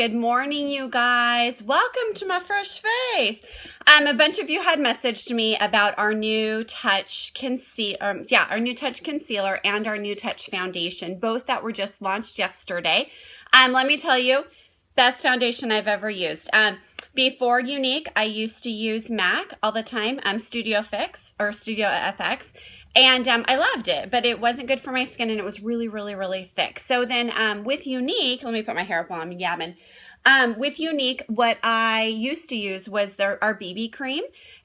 Good morning, you guys. Welcome to my fresh face. A bunch of you had messaged me about our new Touch concealer, our new Touch concealer and our new Touch foundation, both that were just launched yesterday. Let me tell you, best foundation I've ever used. Before Younique, I used to use MAC all the time, Studio Fix or Studio FX. And I loved it, but it wasn't good for my skin and it was really, really, really thick. So then with Younique, let me put my hair up while I'm yabbing. With Younique, what I used to use was our BB cream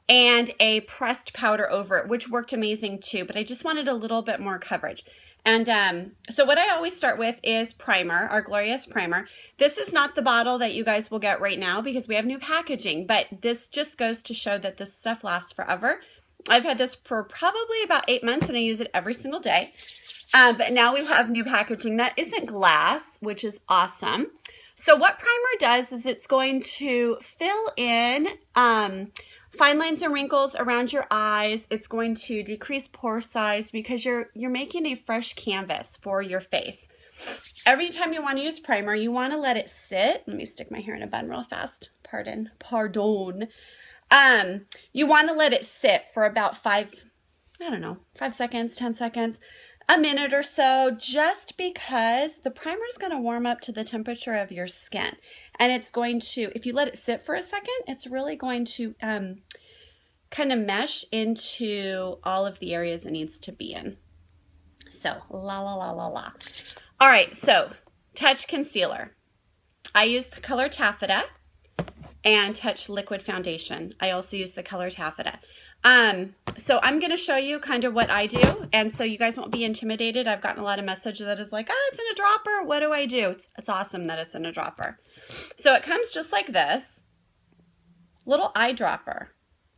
and a pressed powder over it, which worked amazing too, but I just wanted a little bit more coverage. And so what I always start with is primer, our Glorious Primer. This is not the bottle that you guys will get right now because we have new packaging, but this just goes to show that this stuff lasts forever. I've had this for probably about 8 months and I use it every single day. But now we have new packaging that isn't glass, which is awesome. So what primer does is it's going to fill in fine lines and wrinkles around your eyes. It's going to decrease pore size because you're making a fresh canvas for your face. Every time you want to use primer, you want to let it sit. Let me stick my hair in a bun real fast. Pardon. You want to let it sit for about 5 seconds, 10 seconds, a minute or so, just because the primer is going to warm up to the temperature of your skin. And it's going to, if you let it sit for a second, it's really going to kind of mesh into all of the areas it needs to be in. So, la, la, la, la, la. All right, so Touch Concealer. I use the color Taffeta. And Touch Liquid Foundation. I also use the color Taffeta. So I'm going to show you kind of what I do, and so you guys won't be intimidated. I've gotten a lot of message that is like, it's in a dropper. What do I do? It's awesome that it's in a dropper. So it comes just like this, little eyedropper,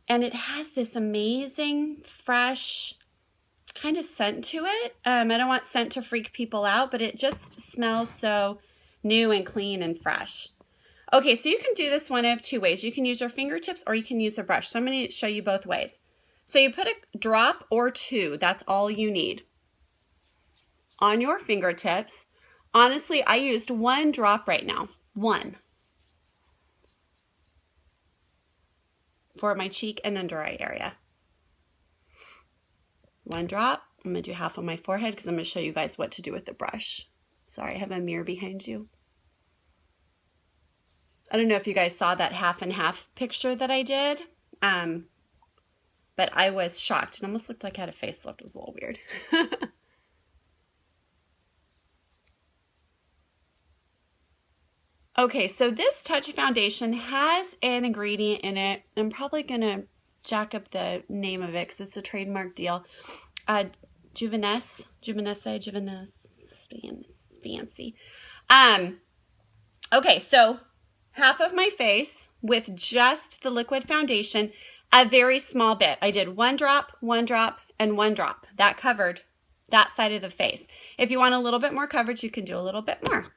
and it has this amazing, fresh kind of scent to it. I don't want scent to freak people out, but it just smells so new and clean and fresh. Okay, so you can do this one of two ways. You can use your fingertips or you can use a brush. So I'm going to show you both ways. So you put a drop or two, that's all you need, on your fingertips. Honestly, I used 1 drop right now, 1, for my cheek and under eye area. 1 drop. I'm going to do half on my forehead because I'm going to show you guys what to do with the brush. Sorry, I have a mirror behind you. I don't know if you guys saw that half and half picture that I did, but I was shocked. It almost looked like I had a facelift. It was a little weird. Okay, so this Touch Foundation has an ingredient in it. I'm probably going to jack up the name of it because it's a trademark deal. Juvenesce, fancy. Okay, so half of my face with just the liquid foundation, a very small bit. I did 1 drop, 1 drop, and 1 drop. That covered that side of the face. If you want a little bit more coverage, you can do a little bit more.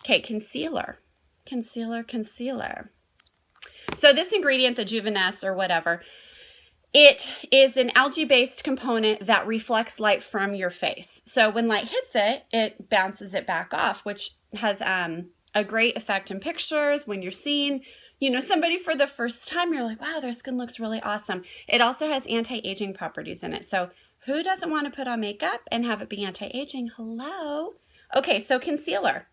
Okay, concealer. Concealer. So this ingredient, the Juvenesce or whatever, it is an algae-based component that reflects light from your face. So when light hits it, it bounces it back off, which has a great effect in pictures when you're seeing, somebody for the first time. You're like, wow, their skin looks really awesome. It also has anti-aging properties in it. So who doesn't want to put on makeup and have it be anti-aging? Hello. Okay, so concealer.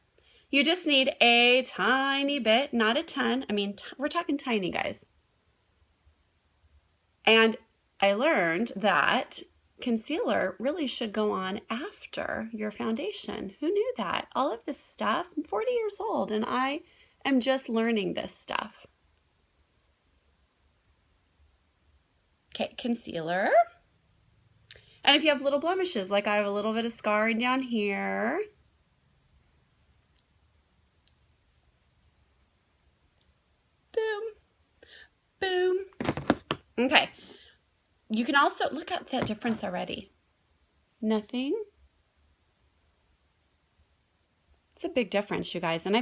You just need a tiny bit, not a ton. I mean, we're talking tiny, guys. And I learned that concealer really should go on after your foundation. Who knew that? All of this stuff. I'm 40 years old and I am just learning this stuff. Okay, concealer. And if you have little blemishes, like I have a little bit of scarring down here. Boom. Boom. Okay. You can also look at that difference already. Nothing. It's a big difference, you guys. And I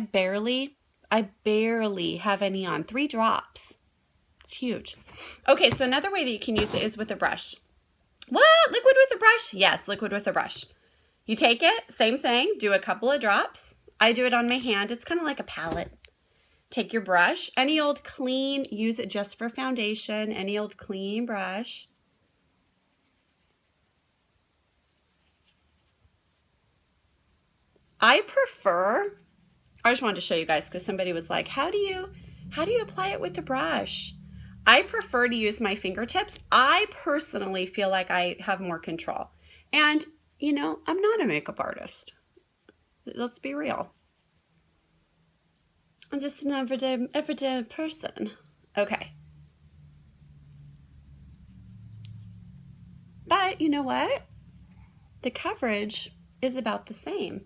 barely have any on. 3 drops. It's huge. Okay, so another way that you can use it is with a brush. What? Liquid with a brush? Yes, liquid with a brush. You take it, same thing, do a couple of drops I do it on my hand. It's kind of like a palette. Take your brush, any old clean, use it just for foundation, any old clean brush. I just wanted to show you guys because somebody was like, how do you apply it with the brush? I prefer to use my fingertips. I personally feel like I have more control. And, you know, I'm not a makeup artist. Let's be real. I'm just an everyday person. Okay. But you know what? The coverage is about the same.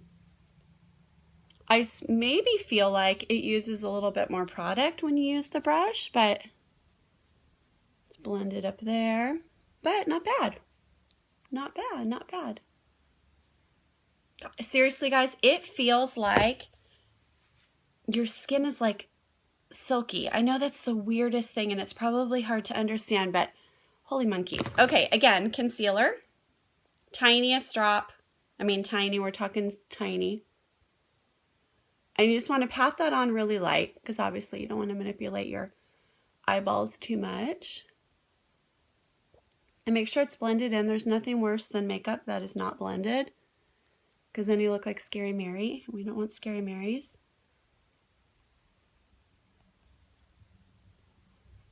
I maybe feel like it uses a little bit more product when you use the brush, but it's blended up there. But not bad. Not bad, not bad. Seriously, guys, it feels like your skin is like silky. I know that's the weirdest thing and it's probably hard to understand, but holy monkeys. Okay, again, concealer. Tiniest drop. I mean tiny, we're talking tiny. And you just want to pat that on really light because obviously you don't want to manipulate your eyeballs too much. And make sure it's blended in. There's nothing worse than makeup that is not blended because then you look like Scary Mary. We don't want Scary Marys.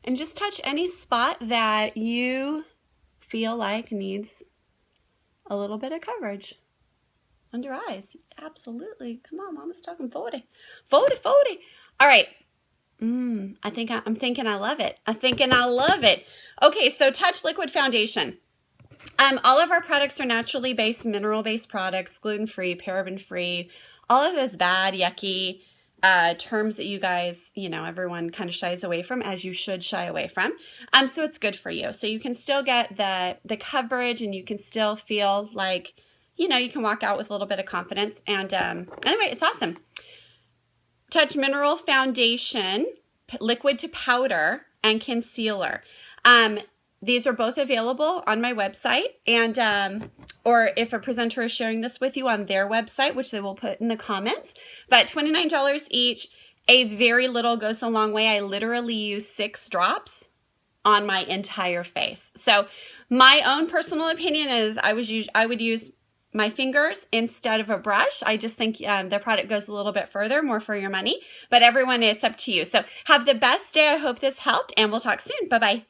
And just touch any spot that you feel like needs a little bit of coverage. Under eyes, absolutely. Come on, Mama's talking 40. 40, 40. All right. I'm thinking I love it. I love it. Okay, so Touch Liquid Foundation. All of our products are naturally based, mineral-based products, gluten-free, paraben-free, all of those bad, yucky terms that you guys, you know, everyone kind of shies away from, as you should shy away from. So it's good for you. So you can still get the coverage and you can still feel like, you know, you can walk out with a little bit of confidence. And anyway, it's awesome. Touch Mineral Foundation, liquid to powder, and concealer. These are both available on my website, and or if a presenter is sharing this with you on their website, which they will put in the comments. But $29 each. A very little goes a long way. I literally use 6 drops on my entire face. So my own personal opinion is I would use my fingers instead of a brush. I just think the product goes a little bit further, more for your money. But everyone, it's up to you. So have the best day. I hope this helped, and we'll talk soon. Bye-bye.